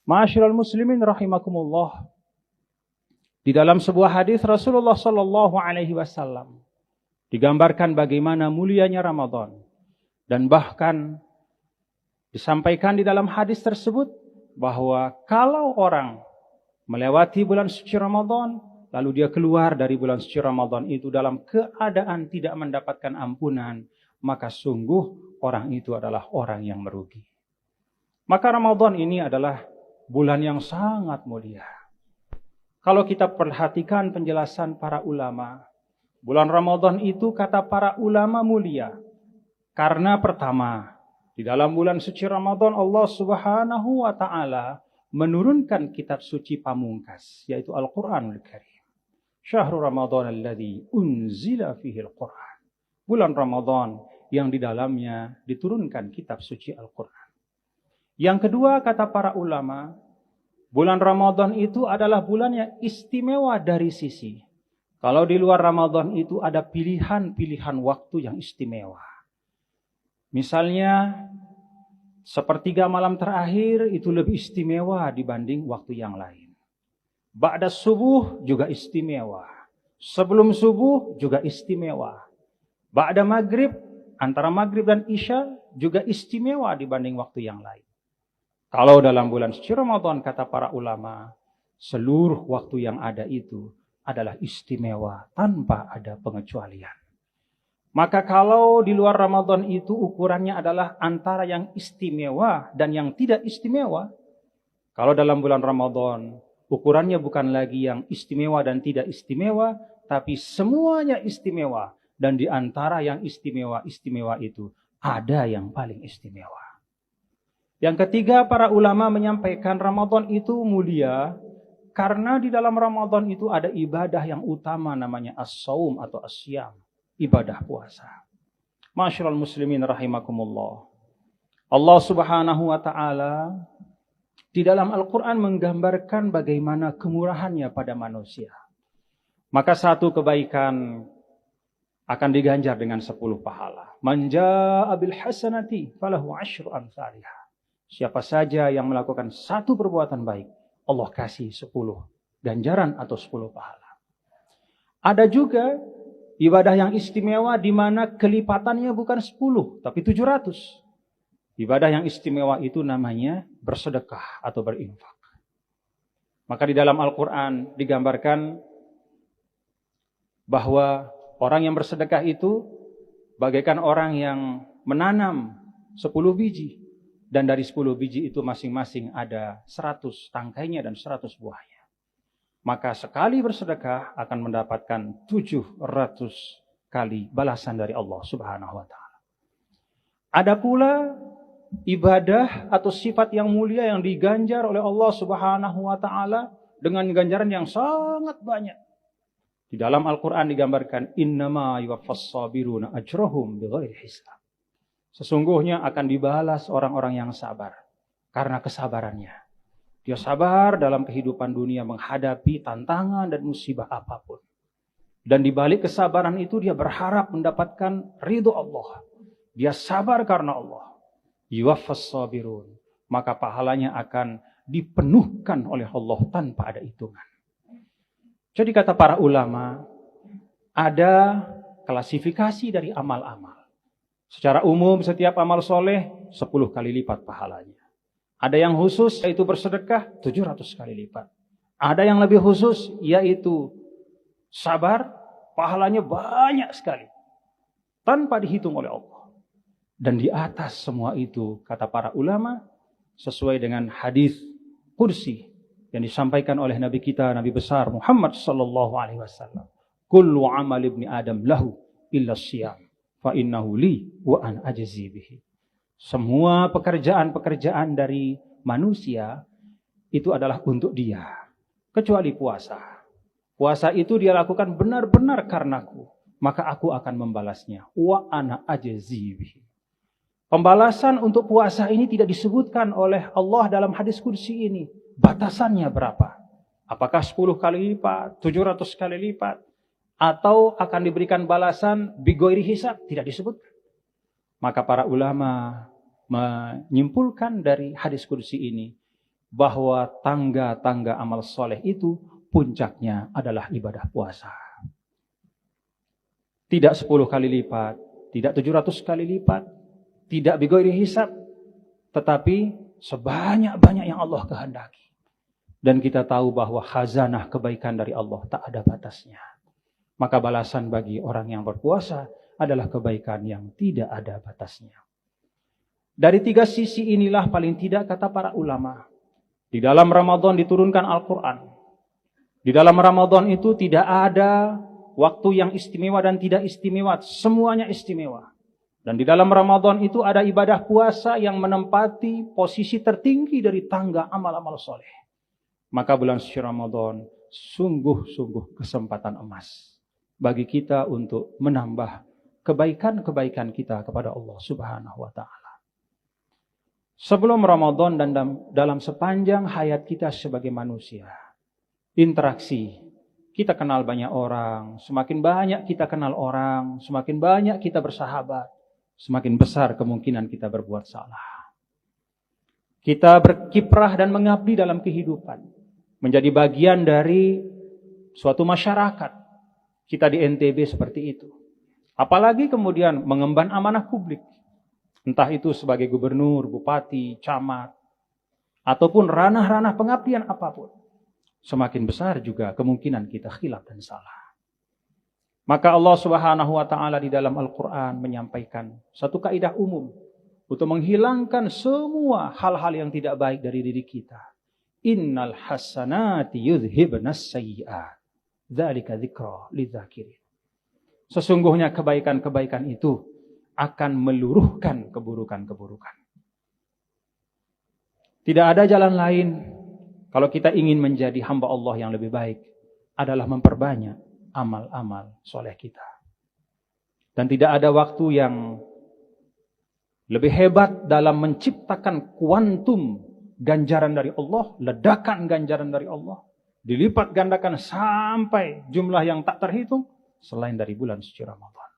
Ma'asyiral muslimin rahimakumullah. Di dalam sebuah hadis Rasulullah sallallahu alaihi wasallam digambarkan bagaimana mulianya Ramadan, dan bahkan disampaikan di dalam hadis tersebut bahwa kalau orang melewati bulan suci Ramadan lalu dia keluar dari bulan suci Ramadan itu dalam keadaan tidak mendapatkan ampunan, maka sungguh orang itu adalah orang yang merugi. Maka Ramadan ini adalah bulan yang sangat mulia. Kalau kita perhatikan penjelasan para ulama, bulan Ramadan itu kata para ulama mulia. Karena pertama, di dalam bulan suci Ramadan Allah Subhanahu wa taala menurunkan kitab suci pamungkas, yaitu Al-Qur'anul Karim. Syahrul Ramadan alladzi unzila fihi Al-Qur'an. Bulan Ramadan yang di dalamnya diturunkan kitab suci Al-Qur'an. Yang kedua kata para ulama, bulan Ramadan itu adalah bulan yang istimewa dari sisi. Kalau di luar Ramadan itu ada pilihan-pilihan waktu yang istimewa. Misalnya, sepertiga malam terakhir itu lebih istimewa dibanding waktu yang lain. Ba'da subuh juga istimewa. Sebelum subuh juga istimewa. Ba'da maghrib, antara maghrib dan isya juga istimewa dibanding waktu yang lain. Kalau dalam bulan suci Ramadan kata para ulama, seluruh waktu yang ada itu adalah istimewa tanpa ada pengecualian. Maka kalau di luar Ramadan itu ukurannya adalah antara yang istimewa dan yang tidak istimewa. Kalau dalam bulan Ramadan ukurannya bukan lagi yang istimewa dan tidak istimewa, tapi semuanya istimewa. Dan di antara yang istimewa-istimewa itu ada yang paling istimewa. Yang ketiga, para ulama menyampaikan Ramadan itu mulia karena di dalam Ramadan itu ada ibadah yang utama namanya as-saum atau as-syam, ibadah puasa. Ma'asyiral muslimin rahimakumullah. Allah Subhanahu wa taala di dalam Al-Qur'an menggambarkan bagaimana kemurahannya pada manusia. Maka satu kebaikan akan diganjar dengan 10 pahala. Man jaa'a bil hasanati falahu 'asyru amsalihha. Siapa saja yang melakukan satu perbuatan baik, Allah kasih 10 ganjaran atau 10 pahala. Ada juga ibadah yang istimewa di mana kelipatannya bukan 10, tapi 700. Ibadah yang istimewa itu namanya bersedekah atau berinfak. Maka di dalam Al-Quran digambarkan bahwa orang yang bersedekah itu bagaikan orang yang menanam 10 biji. Dan dari 10 biji itu masing-masing ada 100 tangkainya dan 100 buahnya. Maka sekali bersedekah akan mendapatkan 700 kali balasan dari Allah Subhanahu wa taala. Ada pula ibadah atau sifat yang mulia yang diganjar oleh Allah Subhanahu wa taala dengan ganjaran yang sangat banyak. Di dalam Al-Qur'an digambarkan innama yuwaffas sabiruna ajrahum bighairi hisab. Sesungguhnya akan dibalas orang-orang yang sabar karena kesabarannya. Dia sabar dalam kehidupan dunia menghadapi tantangan dan musibah apapun. Dan di balik kesabaran itu dia berharap mendapatkan ridho Allah. Dia sabar karena Allah. Yuwaffas sabirun. Maka pahalanya akan dipenuhkan oleh Allah tanpa ada hitungan. Jadi kata para ulama, ada klasifikasi dari amal-amal. Secara umum setiap amal soleh 10 kali lipat pahalanya. Ada yang khusus yaitu bersedekah 700 kali lipat. Ada yang lebih khusus yaitu sabar, pahalanya banyak sekali. Tanpa dihitung oleh Allah. Dan di atas semua itu kata para ulama sesuai dengan hadis qudsi yang disampaikan oleh Nabi kita, Nabi besar Muhammad sallallahu alaihi wasallam. Kullu amal ibni Adam lahu illa siyam. Fa innahu li wa an ajzi bihi. Semua pekerjaan-pekerjaan dari manusia itu adalah untuk dia, kecuali puasa. Puasa itu dia lakukan benar-benar karenaku, maka aku akan membalasnya. Wa ana ajzi bihi. Pembalasan untuk puasa ini tidak disebutkan oleh Allah dalam hadis qudsi ini. Batasannya berapa? Apakah 10 kali lipat, 700 kali lipat? Atau akan diberikan balasan bighairi hisab, tidak disebutkan. Maka para ulama menyimpulkan dari hadis qudsi ini bahwa tangga-tangga amal soleh itu puncaknya adalah ibadah puasa. Tidak 10 kali lipat, tidak 700 kali lipat, tidak bighairi hisab, tetapi sebanyak-banyak yang Allah kehendaki. Dan kita tahu bahwa khazanah kebaikan dari Allah tak ada batasnya. Maka balasan bagi orang yang berpuasa adalah kebaikan yang tidak ada batasnya. Dari 3 sisi inilah paling tidak kata para ulama, di dalam Ramadan diturunkan Al-Quran. Di dalam Ramadan itu tidak ada waktu yang istimewa dan tidak istimewa. Semuanya istimewa. Dan di dalam Ramadan itu ada ibadah puasa yang menempati posisi tertinggi dari tangga amal-amal soleh. Maka bulan suci Ramadan sungguh-sungguh kesempatan emas bagi kita untuk menambah kebaikan-kebaikan kita kepada Allah Subhanahu wa Ta'ala. Sebelum Ramadan dan dalam sepanjang hayat kita sebagai manusia, interaksi, kita kenal banyak orang, semakin banyak kita kenal orang, semakin banyak kita bersahabat, semakin besar kemungkinan kita berbuat salah. Kita berkiprah dan mengabdi dalam kehidupan, menjadi bagian dari suatu masyarakat. Kita di NTB seperti itu. Apalagi kemudian mengemban amanah publik. Entah itu sebagai gubernur, bupati, camat, ataupun ranah-ranah pengabdian apapun. Semakin besar juga kemungkinan kita khilaf dan salah. Maka Allah Subhanahu wa Ta'ala di dalam Al-Quran menyampaikan satu kaidah umum untuk menghilangkan semua hal-hal yang tidak baik dari diri kita. Innal hasanati yudhibnas sayyi'at. Dzalika dzikra lidzakirin. Sesungguhnya kebaikan-kebaikan itu akan meluruhkan keburukan-keburukan. Tidak ada jalan lain kalau kita ingin menjadi hamba Allah yang lebih baik adalah memperbanyak amal-amal soleh kita. Dan tidak ada waktu yang lebih hebat dalam menciptakan kuantum ganjaran dari Allah, ledakan ganjaran dari Allah, dilipat gandakan sampai jumlah yang tak terhitung selain dari bulan suci Ramadan.